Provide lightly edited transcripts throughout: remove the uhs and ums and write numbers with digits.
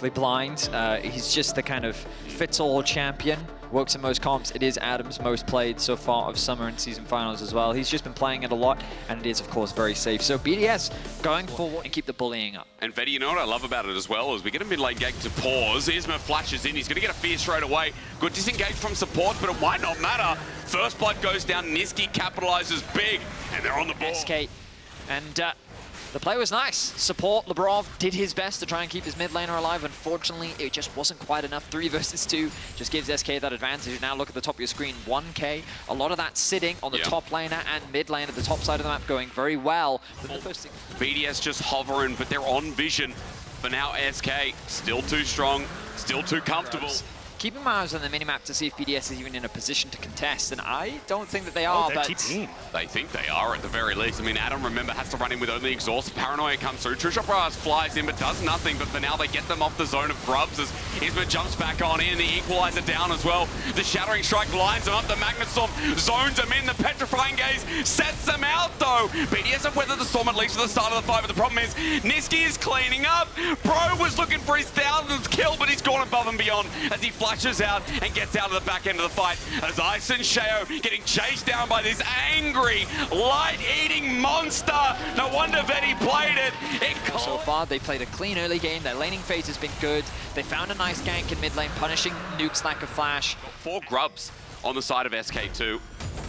blind. He's just the kind of fits-all champion. Works in most comps. It is Adam's most played so far of summer and season finals as well. He's just been playing it a lot, and it is, of course, very safe. So BDS going forward and keep the bullying up. And Vetty, you know what I love about it as well is we get a mid-lane gank to pause. Isma flashes in. He's going to get a fear straight away. Good disengage from support, but it might not matter. First blood goes down. Niski capitalizes big, and they're on the ball. SK, and the play was nice. Support, Labrov did his best to try and keep his mid laner alive. Unfortunately, it just wasn't quite enough. 3 versus 2 just gives SK that advantage. Now look at the top of your screen, 1K. A lot of that sitting on the top laner and mid lane at the top side of the map going very well. BDS just hovering, but they're on vision. For now, SK still too strong, still too comfortable. Keeping my eyes on the minimap to see if BDS is even in a position to contest, and I don't think that they are, but... They think they are at the very least. I mean, Adam, remember, has to run in with only exhaust. Paranoia comes through. Trishopras flies in, but does nothing. But for now, they get them off the zone of grubs as Isma jumps back on in. The equalizer down as well. The Shattering Strike lines them up. The Magnet Storm zones them in. The Petrifying Gaze sets them out, though. BDS have weathered the storm at least at the start of the fight, but the problem is Niski is cleaning up. Pro was looking for his 1000th kill, but he's gone above and beyond as he flashes out and gets out of the back end of the fight. As Ice and Sheo getting chased down by this angry, light-eating monster. No wonder Vetty played it. So far, they played a clean early game. Their laning phase has been good. They found a nice gank in mid lane, punishing Nuke's lack of flash. 4 grubs on the side of SK2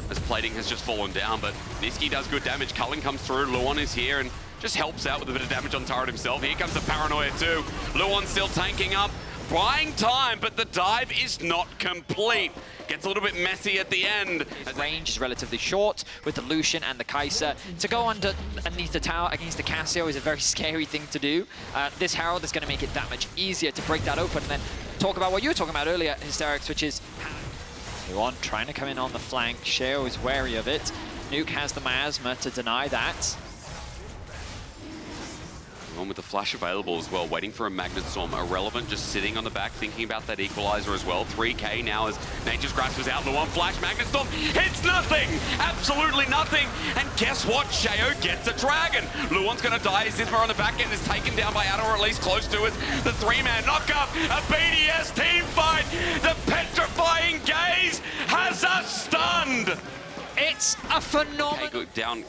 as plating has just fallen down, but Niski does good damage. Cullen comes through. Luon is here and just helps out with a bit of damage on turret himself. Here comes the Paranoia too. Luon still tanking up. Buying time, but the dive is not complete. Gets a little bit messy at the end. His range is relatively short with the Lucian and the Kai'Sa. To go underneath the tower against the Cassio is a very scary thing to do. This Herald is going to make it that much easier to break that open. And then talk about what you were talking about earlier, Hysterics, which is Luon trying to come in on the flank. Sheo is wary of it. Nuke has the miasma to deny that. With the flash available as well, waiting for a Magnet Storm. Irrelevant, just sitting on the back, thinking about that equalizer as well. 3K now as Nature's Grasp is out. The one flash, Magnet Storm hits nothing! Absolutely nothing! And guess what? Sheo gets a dragon! Luon's gonna die. Zizma on the back end is taken down by Adder, or at least close to it. The 3-man knockup, a BDS team fight! The Petrifying Gaze has us stunned! It's a phenomenal... Okay, down,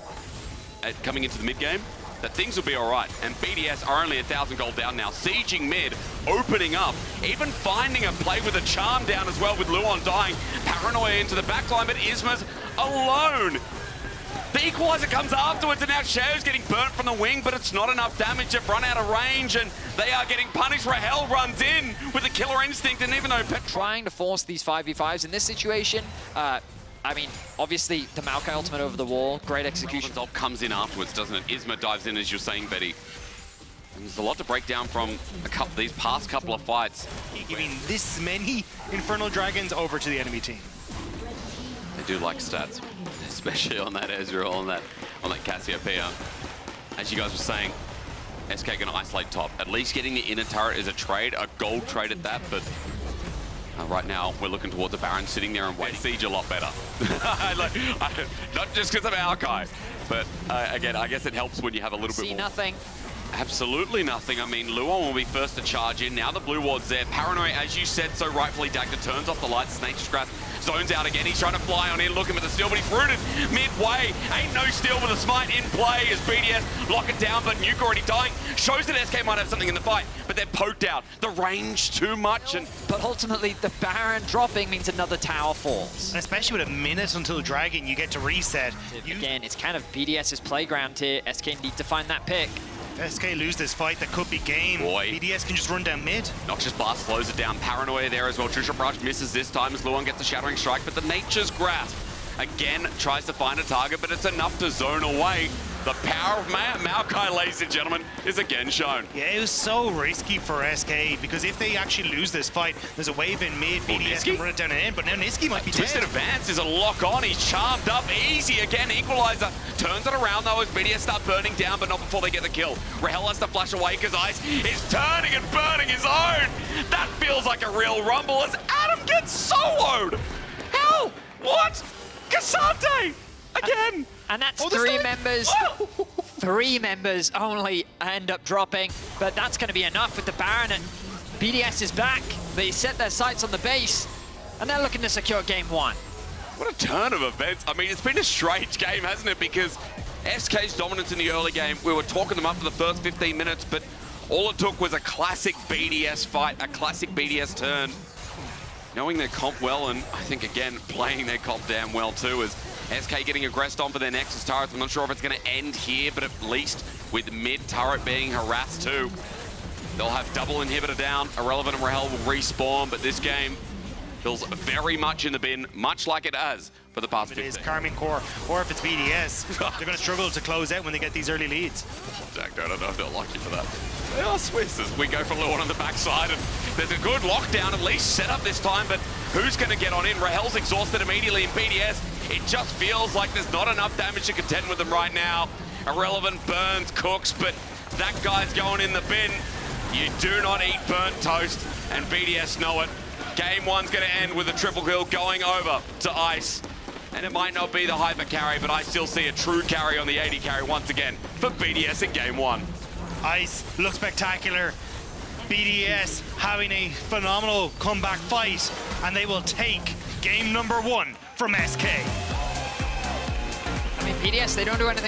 coming into the mid-game. That things will be all right, and BDS are only 1,000 gold down now. Sieging mid, opening up, even finding a play with a charm down as well with Luon dying. Paranoia into the backline, but Isma's alone. The equalizer comes afterwards, and now Sheo's getting burnt from the wing, but it's not enough damage. They've run out of range, and they are getting punished. Rahel runs in with a killer instinct, and even though trying to force these 5v5s in this situation, I mean, obviously, the Maokai ultimate over the wall, great execution. Ult comes in afterwards, doesn't it? Isma dives in, as you're saying, Betty. And there's a lot to break down from these past couple of fights. Giving this many Infernal Dragons over to the enemy team. They do like stats, especially on that Ezreal, on that Cassiopeia. As you guys were saying, SK gonna isolate top. At least getting the inner turret is a trade, a gold trade at that, but right now, we're looking towards the Baron sitting there and waiting. Siege a lot better. Not just because of Maokai, but again, I guess it helps when you have a little bit more. See nothing. Absolutely nothing. I mean, Luon will be first to charge in. Now the blue ward's there. Paranoia, as you said so rightfully, Dagda turns off the lights. Nature's Grasp zones out again. He's trying to fly on in, looking for the steal, but he's rooted midway. Ain't no steal with a smite in play as BDS lock it down, but Nuke already dying. Shows that SK might have something in the fight, but they're poked out. The range too much. But ultimately, the Baron dropping means another tower falls. And especially with a minute until Dragon, you get to reset. Again, it's kind of BDS's playground here. SK need to find that pick. SK lose this fight, that could be game. Boy. BDS can just run down mid. Noxious Blast slows it down. Paranoia there as well. Trishopras misses this time as Luon gets a Shattering Strike, but the Nature's Grasp again tries to find a target, but it's enough to zone away. The power of Maokai, ladies and gentlemen, is again shown. Yeah, it was so risky for SK, because if they actually lose this fight, there's a wave in mid, BDS can run it down and in, but now Niski might be dead. Twisted Advance is a lock on, he's charmed up, easy again, equalizer. Turns it around though as BDS start burning down, but not before they get the kill. Rahel has to flash away because Ice is turning and burning his own. That feels like a real rumble as Adam gets soloed. How? What? Kazante! Again! And that's three members. Three members only end up dropping, but that's going to be enough with the Baron. And BDS is back. They set their sights on the base, and they're looking to secure game 1. What a turn of events. I mean, it's been a strange game, hasn't it? Because SK's dominance in the early game, we were talking them up for the first 15 minutes, but all it took was a classic BDS fight, a classic BDS turn. Knowing their comp well, and I think, again, playing their comp damn well, too, as SK getting aggressed on for their Nexus turrets. I'm not sure if it's going to end here, but at least with mid turret being harassed, too. They'll have double inhibitor down. Irrelevant and Rahel will respawn, but this game feels very much in the bin, much like it has for the past 15. If it is Karmine Core, or if it's BDS, they're going to struggle to close out when they get these early leads. Zach, I don't know if they'll like you for that. They are Swiss as we go for Luan on the backside, and there's a good lockdown at least set up this time, but who's going to get on in? Rahel's exhausted immediately in BDS. It just feels like there's not enough damage to contend with them right now. Irrelevant burns, cooks, but that guy's going in the bin. You do not eat burnt toast, and BDS know it. Game 1's going to end with a triple kill going over to Ice. And it might not be the hyper carry, but I still see a true carry on the 80 carry once again for BDS in game 1. Ice looks spectacular. BDS having a phenomenal comeback fight, and they will take game number 1 from SK. I mean, BDS, they don't do anything